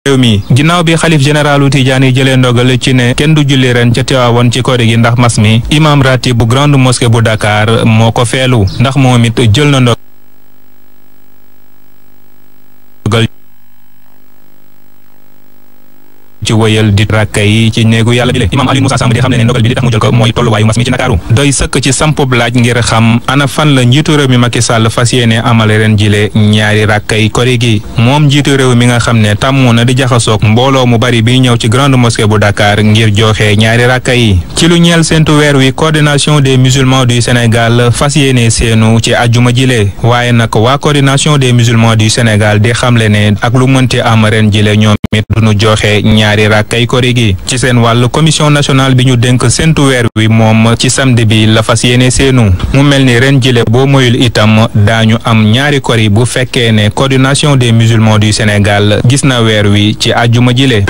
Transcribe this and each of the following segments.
réew mi ginnaaw bi xalif généralu Tidiane yi jëlee ndogal ci ne kenn du julli ren ca Tiwaawan ci koor gi ndax mas mi imam ratib bu grande mosquée bu Dakar moo ko feelu ndax moom it jël na ndogal ci wëyal di rakka yi ci néegu yàlla bi le imam Aliou Moussa Samb di xam ne ndogal bi li tax mu jël ko mooy tolluwaayu mas mi ci Ndakaaru doy sëkk ci sampub laaj ngir xam ana fan la njiitu réew mi Macky Sall fas yéene amale ren jile ñaari rakka yi kori gi moom njiitu réew mi nga xam ne tàmmu na di jaxasoog mbooloo mu bari bi ñëw ci grande mosquée bu Dakar ngir joxe ñaari rakka yi ci lu ñeel seentu weer wi coordination des musulmans du Sénégal fas yéene seenu ci ajjuma jile waaye nag waa coordination des musulmans du Sénégal di xamle ne ak lu mënti am ren jile ñoom it duñu joxe ñaari rakkay kori gi ci seen wàll commission nationale bi ñu dénk séntu weer wi moom ci samedi bi la fas yéene seenu mu mel ni ren jile boo moyul itam daañu am ñaari kori bu fekkee ne coordination des musulmans du Sénégal gis na weer wi ci àjjuma jile.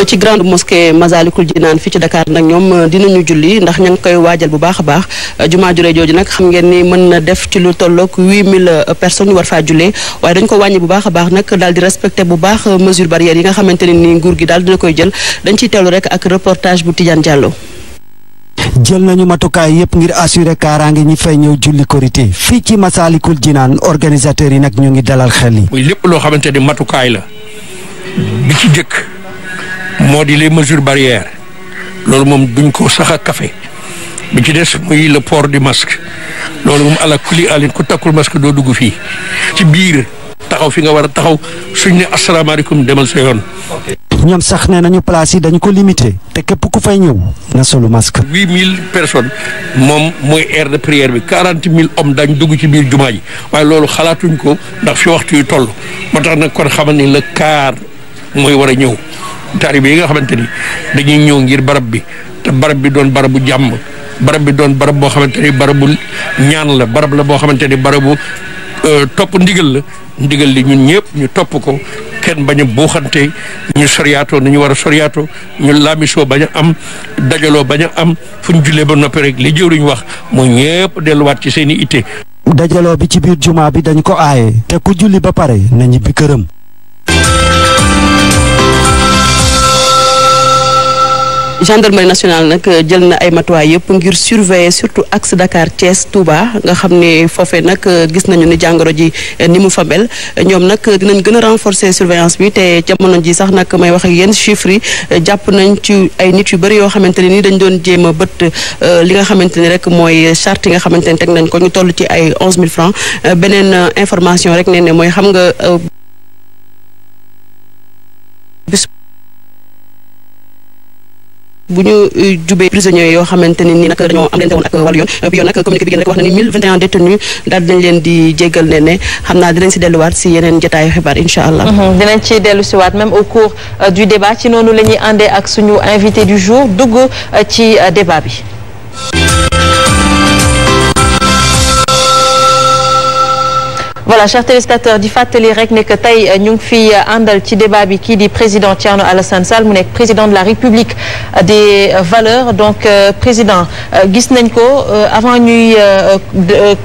ci grande mosquée Masalikul Jinaan fii ci Dakar nag ñoom dinañu julli ndax ña ngi koy waajal bu baax a baax jumaa jure jooju nag xam ngeen ni mën na def ci lu tolloog 8000 personnes ñu war faa jullee waaye dañ ko wàññi bu baax a baax nag daal di respecté bu baax mesure barrière yi nga xamante ne ni nguur gi daal dina koy jël dañ ciy teewlu rek ak reportage bu Tidiane Diallo. jël nañu matukaay yépp ngir assurer kaaraange ñi fay ñëw julli korité fii ci Masalikul Jinaan organisateurs yi nag ñu ngi dalal xel yi. muy lépp loo xamante ni matukaay la bi ci jëkk moo di les mesures barrières loolu moom duñ ko sax a café bi ci des muy le port du masque loolu moom ala kuli alin ku takkul masque doo dugg fii ci biir taxaw fi nga war a taxaw suñ ne asalaamaaleykum demal sa yoon. ñoom sax nee nañu place yi dañu ko limité te képp ku fay ñëw na solu masque. 8000 personnes moom mooy aire de prière bi 40000 hommes dañ dugg ci biir jumaa ji waaye loolu xalaatuñ ko ndax fi waxtu yu toll moo tax nag kon xamal ni le quart mooy war a ñëw. taalibe yi nga xamante ni dañuy ñëw ngir barab bi te barab bi doon barabu jàmm barab bi doon barab boo xamante ni barabu ñaan la barab la boo xamante ni barabu topp ndigal li ñun ñëpp ñu topp ko kenn bañ a buuxante ñu soriyaatoo nu ñu war a soriyaatoo ñu laamisoo bañ a am dajaloo bañ a am fu ñu jullee ba noppi rek li jëwriñ wax mooy ñëpp delluwaat ci seen i itte. dajaloo bi ci biir jumaa bi dañ ko aaye te ku julli ba pare na ñibbi këram. gendarmerie nationale nag jël na ay matuwaay yëpp ngir surveiller surtout axe Dakar Thiès Touba nga xam ne foofee nag gis nañu ni jàngoro ji ni mu fa mel ñoom nag dinañ gën a renforcer surveillance bi te jamono ji sax nag may wax ak yéen chiffres yi jàpp nañ ci ay nit yu bëri yoo xamante ne ni dañ doon jéem a bët li nga xamante ni rek mooy charte yi nga xamante ni teg nañ ko ñu toll ci ay 11000 francs beneen information rek ne mooy xam nga bu ñu jubee prisonniers yoo xamante ne ni nag dañoo am leen woon ak wàllu yoon bi yoon nag communiqué bi gën rek wax na ni 1021 détenus daal dinañ leen di jéggal ne xam naa dinañ si delluwaat si yeneen jotaayu xibaar incha allah. dinañ ci dellu si waat même au cours du débat ci noonu la ñuy àndee ak suñu invité du jour dugg ci débat bi. voilà chers téléspectateurs di fàttali rek ne que tey ñu ngi fi àndal ci débat bi kii di président Thierno Alassane Sall mu nekk président de la République des valeurs donc président gis nañ ko avant ñuy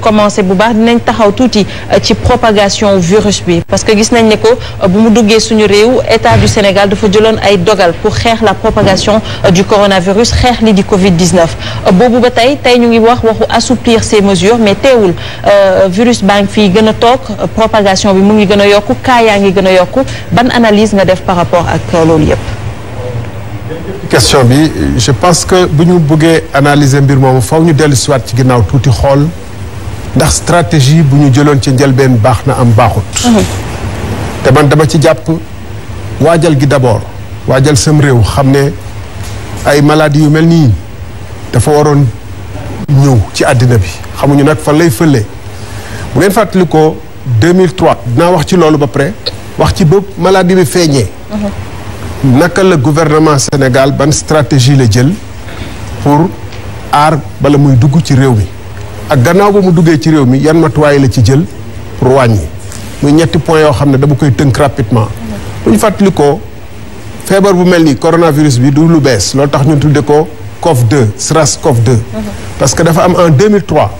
commencer bu baax dinañ taxaw tuuti ci propagation virus bi parce que gis nañ ne ko bu mu duggee suñu réew état du Sénégal dafa jëloon ay dogal pour xeex la propagation du coronavirus xeex li di Covid-19 boobu ba tey ñu ngi waxu assouplir ces mesures mais teewul virus baa ngi fii gën a toog propagation bi mu ngi gën a yokku cas yaa ngi gën a yokku ban analyse nga def par rapport ak loolu yëpp. question bi je pense que bu ñu bëggee analyser mbir moomu faw ñu dellu si waat ci ginnaaw tuuti xool ndax stratégie bu ñu jëloon ci njëlbeen baax na am baaxut. te man dama ci jàpp waajal gi d'abord waajal sam réew xam ne ay maladies yu mel nii dafa waroon ñëw ci àddina bi xamuñu nag fan lay fële. bu ngeen fàttali ko 2003 dinaa wax ci loolu ba pare wax ci ba maladie bi feeñee. naka la gouvernement Sénégal ban stratégie la jël pour aar bala muy dugg ci réew mi ak gannaaw ba mu duggee ci réew mi yan matuwaay la ci jël pour wàññi muy ñetti points yoo xam ne dama koy tënk rapidement. bu ñu fàttali ko feebar bu mel ni coronavirus bi du lu bees loolu tax ñu tudde ko COV2 SRAS-CoV-2. parce que dafa am en 2003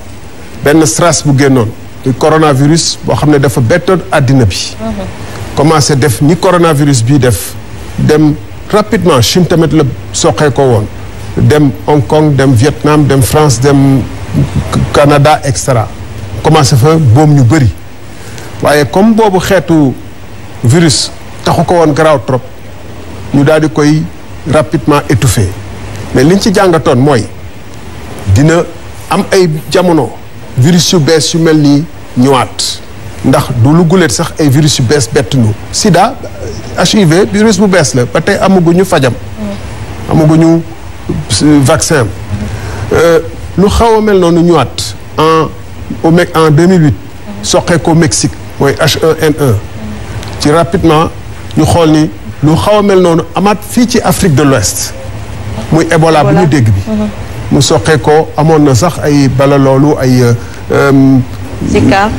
benn SRAS bu génnoon. coronavirus boo xam ne dafa bettoon àddina bi. commencé def ni coronavirus bii def dem rapidement Chine tamit la soqee ko woon dem Hong Kong dem Vietnam dem France dem Canada et cetera commencé fa boom ñu bëri waaye comme boobu xeetu virus taxu ko woon garaaw trop ñu daal di koy rapidement étouffé mais liñ ci jàngatoon mooy dina am ay jamono virus yu bees yu mel nii ñëwaat ndax du lu guleet sax ay virus yu bees bett nu sida HIV virus bu bees la ba tey amaguñu fajam amaguñu vaccin lu xaw a mel noonu ñëwaat en 2008 soqee ko Mexique mooy H1N1 ci rapidement ñu xool ni lu xaw a mel noonu amaat fii ci Afrique de l'Ouest muy Ebola bu ñu dégg bi mu soqee ko amoon na sax ay bala loolu ay Zika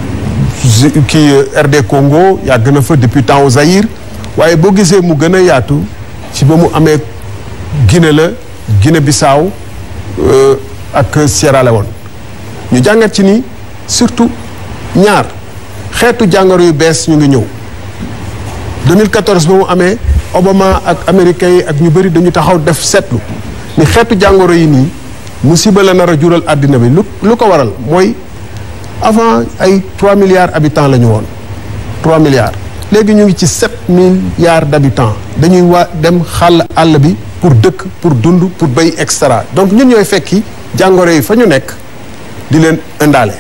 kii RD Congo yàgg na fa depuis temps au Zaïre waaye boo gisee mu gën a yaatu ci ba mu amee Guinée la Guinée Bissau ak Sierra Leone ñu jàngat ci ni surtout ñaar xeetu jàngoro yu bees ñu ngi ñëw 2014 ba mu amee Obama ak américains yi ak ñu bëri dañu taxaw def seetlu ni xeetu jàngoro yi nii musiba la nar a jural àddina bi lu ko waral mooy avant ay 3 milliards habitants la ñu woon 3 milliards léegi ñu ngi ci 7 milliards d'habitants dañuy dem xàll àll bi pour dëkk pour dund pour béy et cetera donc ñun ñooy fekki jàngoro yi fa ñu nekk di leen indaale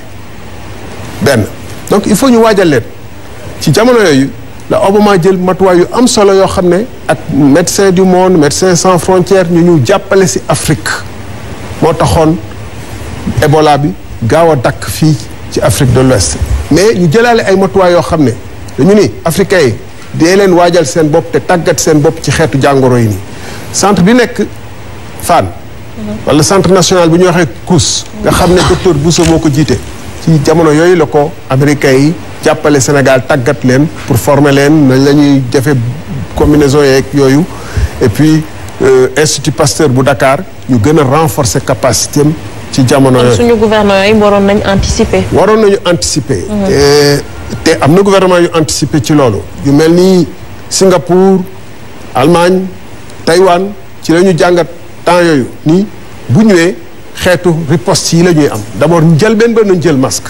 benn donc il faut ñu waajal leen ci jamono yooyu la Obama jël matuwaay yu am solo yoo xam ne ak Médecins du monde Médecins sans frontières ñu jàppale ci Afrique moo taxoon Ebola bi gaaw a dakk fii ci Afrique de l'Ouest mais ñu jëlaale ay matuwaay yoo xam ne dañu ni africains yi dee leen waajal seen bopp te tàggat seen bopp ci xeetu jàngoro yi nii centre bi nekk Fann wala centre national bu ñuy waxee COUS nga xam ne docteur Bousso moo ko jiite ci jamono yooyu la ko américains yi jàppale Sénégal tàggat leen pour former leen nañ la ñuy defee combinaison yeeg yooyu et puis Institut Pasteur bu Dakar ñu gën a renforcer capacité am ci jamono yooyu. suñu gouvernement yi waroon nañu anticiper. waroon nañu anticiper. te am na gouvernement yu anticiper ci loolu. yu mel ni Singapour Allemagne Taïwan ci la ñu jàngat temps yooyu nii bu ñëwee xeetu riposte yi la ñuy am d'abord jël benn nañ jël masque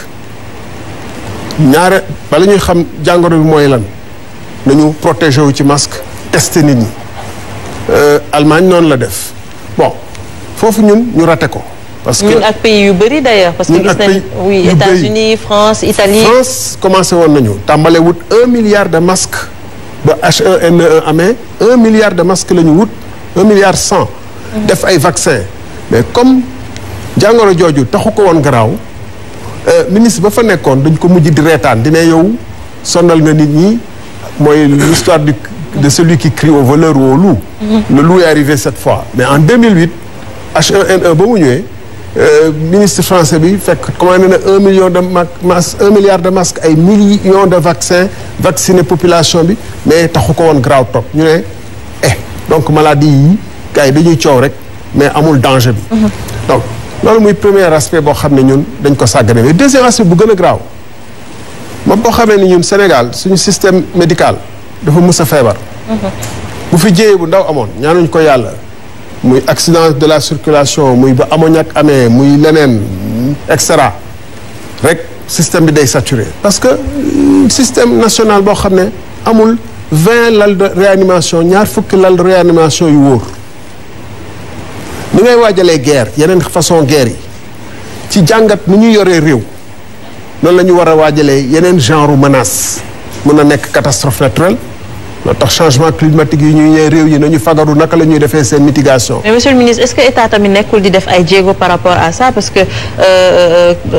ñaare bala ñuy xam jàngoro bi mooy lan nañu protéger wu ci masque tester nit ñi Allemagne noonu la def bon foofu ñun ñu raté ko. parce que ñun ak pays yu bëri d'ailleurs parce que gis nañ oui États-Unis France Italie. France commencé woon nañu tàmbale wut 1 milliard de masques ba H1N1 amee 1 milliard de masques la ñu wut 1 milliard 100. def ay vaccin mais comme jàngoro jooju taxu ko woon garaaw ministre ba fa nekkoon dañ ko mujj di reetaan dina yow sonal nga nit ñi mooy l'histoire de celui qui crie au voleur ou au loup. Le loup est arrivé cette fois mais en 2008 H1N1 ba mu ñëwee. ministre français bi fekk commandé na 1 million de masques 1 milliard de masques ay millions de vaccins vacciner population bi mais taxu ko woon graaw topp ñu ne donc maladie yi gars yi dañuy coow rek mais amul danger bi. donc loolu muy premier aspect boo xam ne ñun dañ ko sàggane mais deuxième aspect bu gën a graaw moom boo xamee ni ñun Sénégal suñu système médical dafa mës a feebar. bu fi jëyee bu ndaw amoon ñaanuñ ko yàlla. muy accident de la circulation muy ba ammoniac amee muy leneen et cetera rek système bi day saturé parce que système national boo xam ne amul 20 lal de réanimation ñaar fukki lal de réanimation yu wóor ni ngay waajalee guerre yeneen façon guerre yi ci jàngat nu ñuy yoree réew noonu la ñu war a waajalee yeneen genre menace mën na nekk catastrophe naturelle loolu tax changement climatique yi ñuy ñëw réew yi nañu fagaru naka la ñuy defee seen mitigation. mais monsieur le ministre est-ce que état tamit nekkul di def ay jéego par rapport à ça parce que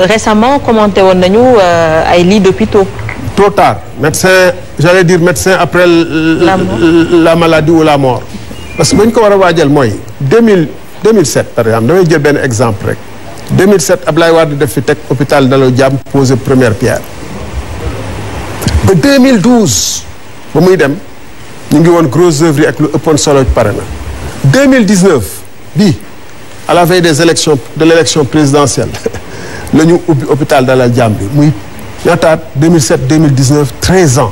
récemment commenté woon nañu ay lits d'hôpitaux. trop tard médecin j'allais dire médecin après la maladie ou la mort parce que ba ñu ko war a waajal mooy 2007 par exemple damay jël benn exemple rek 2007 Ablaye Wade def fi teg hôpital Dallo Diam posé première pierre ba 2012 ba muy dem. ñu ngi woon gros œuvre yi ak lu ëppoon solo pare na 2019 bii à la veille des élections de l'élection présidentielle la ñu ubbi hôpital Dalal Jàmm bi muy ñaataat 2007 2019 13 ans.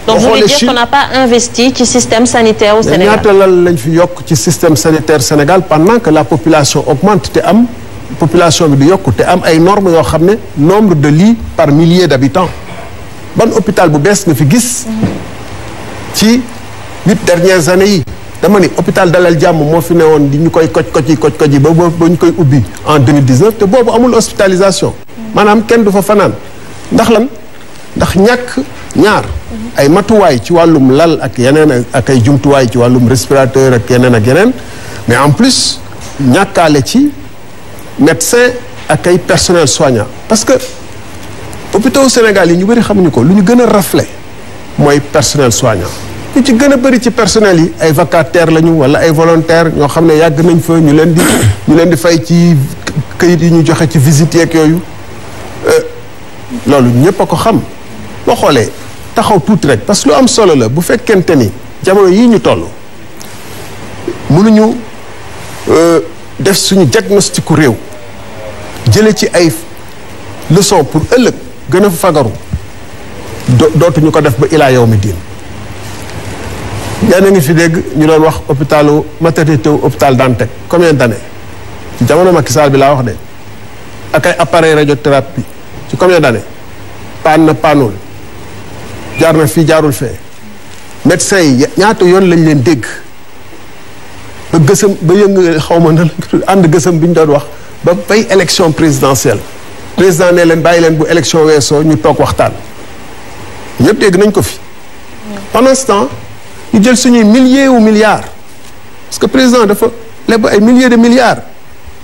donc vous voulez dire qu'on n'a pas investi ci système sanitaire au Sénégal. ñaata lal lañ fi yokk ci système sanitaire Sénégal pendant que la population augmente te am population bi di yokku te am ay normes yoo xam ne nombre de lits par millier d'habitants ban hôpital bu bees nga fi gis ci 8 dernières années yi dama ni hôpital Dalal Jàmm moo fi newoon di ñu koy koj yi ba ñu koy ubbi en 2019 te boobu amul hospitalisation maanaam kenn du fa fanaan ndax lan ndax ñàkk ñaar ay matuwaay ci wàllum lal ak yeneen ak ay jumtuwaay ci wàllum respirateur ak yeneen mais en plus ñàkkaale ci médecin ak ay personnel soignant parce que hôpitaux Sénégal yi ñu bëri xamuñu ko lu ñu gën a raflé mooy personnel soignant ñu ci gën a bëri ci personnel yi ay vacataires lañu wala ay volontaires ñoo xam ne yàgg nañ fa ñu leen di fay ci këyit yi ñu joxe ci visite yeeg yooyu loolu ñëpp a ko xam boo xoolee taxaw tuuti rek parce que lu am solo la bu fekkente ni jamono yii ñu toll mënuñu def suñu diagnostic réew jële ci ay leçon pour ëllëg gën a fagaru dootuñu ko def ba ilaa yow mi diin yaa ngi fi dégg ñu doon wax hôpitalu maternité hôpital Dantec combien d'années ci jamono Macky Sall bi laa wax de ak ay appareil radiothérapie ci combien d'années paan na paanul jaar na fii jaarul fee médecins yi ñaata yoon lañ leen dégg ba gësam ba yëngu xaw ma na ànd gësam bi ñu doon wax ba bay élection présidentielle président ne leen bàyyi leen bu élection weesoo ñu toog waxtaan ñëpp dégg nañ ko fi pendant ce temps ñu jël suñuy milliers ou milliards parce que président dafa leb ay milliers de milliards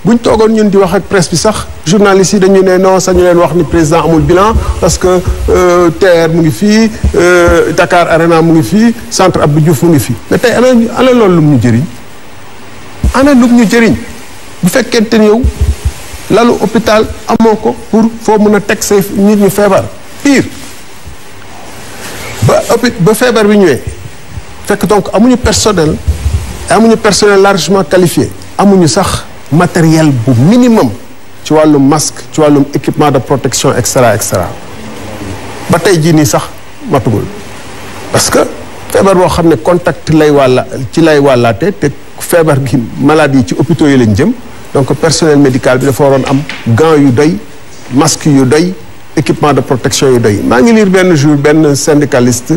buñ toogoon ñun di wax ak presse bi sax journalistes yi dañu ne non sax ñu leen wax ni président amul bilan parce que TER mu ngi fii Dakar Arena mu ngi fii centre Abdou Diouf mu ngi fii mais tey ana loolu lum ñu jëriñ ana lum ñu jëriñ bu fekkente ni yow lalu hôpital amoo ko pour foo mën a teg say nit ñu feebar pire ba feebar bi ñëwee fekk donc amuñu personnel largement qualifié amuñu sax matériel bu minimum ci wàllum masque ci wàllum équipement de protection et cetera ba tey jii nii sax matugul parce que feebar boo xam ne contact lay wàllaate te feebar gi maladie yi ci hôpitaux yi lañ jëm donc personnel médical bi dafa waroon am gants yu doy masque yu doy équipement de protection yu doy maa ngi lire benn jour benn syndicaliste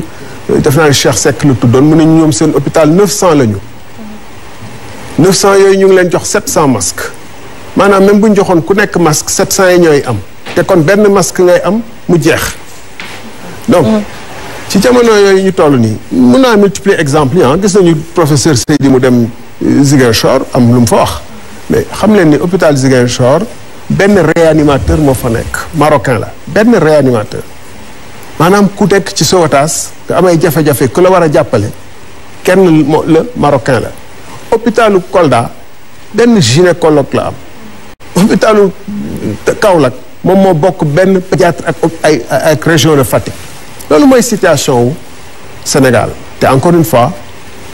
def naa ne Cheikh Seck lu tuddoon mu ne ñoom seen hôpital 900 la ñu 900 yooyu ñu ngi leen jox 700 masques maanaam même bu ñu joxoon ku nekk masque 700 yi ñooy am te kon benn masque ngay am mu jeex donc ci jamono yooyu ñu toll nii mun naa multiplier exemple yi gis nañu professeur Seydi mu dem Ziguinchor am lu mu fa wax mais xam leen ni hôpital Ziguinchor benn réanimateur moo fa nekk marocain la benn réanimateur maanaam ku nekk ci Sowétas nga amay jafe-jafe ku la war a jàppale kenn la marocain la hôpitalu Kolda benn gynécologue la am hôpitalu Kaolack moom moo bokk benn pédiatre ak région de Fatick loolu mooy situation wu Sénégal te encore une fois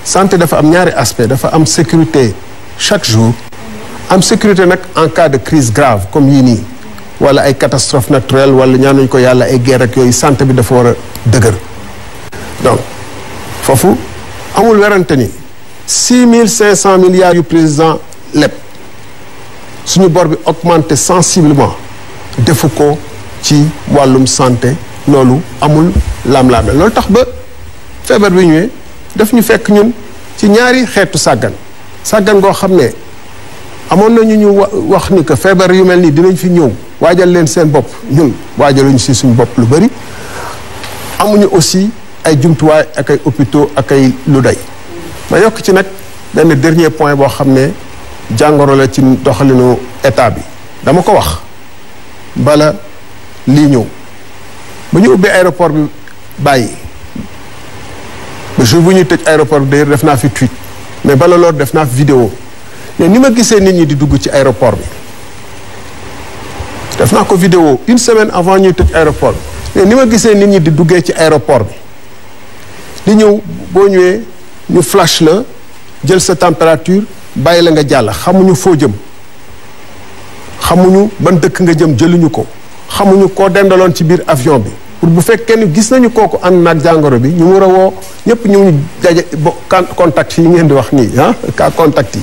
santé dafa am ñaari aspect dafa am sécurité chaque jour am sécurité nag en cas de crise grave comme yii nii wala ay catastrophe naturelle wala ñaanuñ ko yàlla ay guerre ak yooyu santé bi dafa war a dëgër donc foofu amul werante ni 6500 milliards yu président leb suñu bor bi augmenté sensiblement defu ko ci wàllum santé loolu amul lam-laame loolu tax ba feebar bi ñëwee daf ñu fekk ñun ci ñaari xeetu sàggan goo xam ne amoon nañu ñu wax ni que feebar yu mel nii dinañ fi ñëw waajal leen seen bopp ñun waajaluñu si suñu bopp lu bëri amuñu aussi ay jumtuwaay ak ay hôpitaux ak ay lu doy ma yokk ci nag benn dernier point boo xam ne jàngoro la ci doxalinu état bi dama ko wax bala lii ñëw ba ñu ubbee aéroport bi bàyyi ba jour bu ñuy tëj aéroport bi d'ailleurs def naa fi tweet mais bala loolu def naa fi vidéo mais ni ma gisee nit ñi di dugg ci aéroport bi def naa ko vidéo une semaine avant ñuy tëj aéroport bi mais ni ma gisee nit ñi di duggee ci aéroport bi di ñëw boo ñëwee ñu flash la jël sa température bàyyi la nga jàll xamuñu foo jëm xamuñu ban dëkk nga jëm jëluñu ko xamuñu koo dendaloon ci biir avion bi pour bu fekkee ni gis nañu kooku ànd naag jàngoro bi ñu war a woo ñëpp ñu daje contact yi ngeen di wax nii cas contact yi